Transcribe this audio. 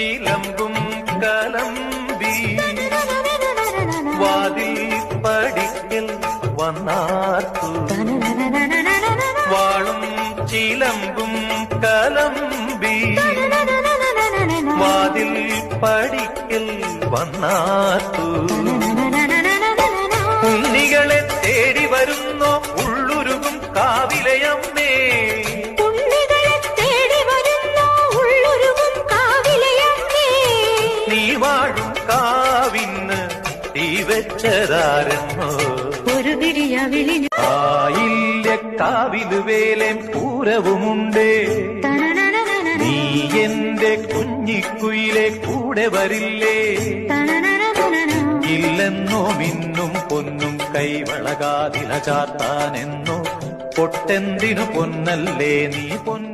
ചിലമ്പും കലമ്പി വാതിൽ പടിക്കൽ വന്നാർത്തു വാളും ചിലമ്പും കലമ്പി വാതിൽ പടിക്കൽ വന്നാർത്തു ഉണ്ണികളെ തേടി വരുന്നോ ഉള്ളുരുകും കാവിലയമ്മേ നീ വാഴും കാവിന്ന് തീ വെച്ചതാരെന്നോ ഒരു തിരിയവിളി ആയില്ല കാവില് വേലേം പൂരവുമുണ്ടേ നീ എന്റെ കുഞ്ഞിക്കുയിലെ കൂടെ വരില്ലേ ഇല്ലെന്നോ മിന്നും പൊന്നും കൈവളകാതില ചാത്താനെന്നോ പൊട്ടെന്തിനു പൊന്നല്ലേ നീ പൊന്നു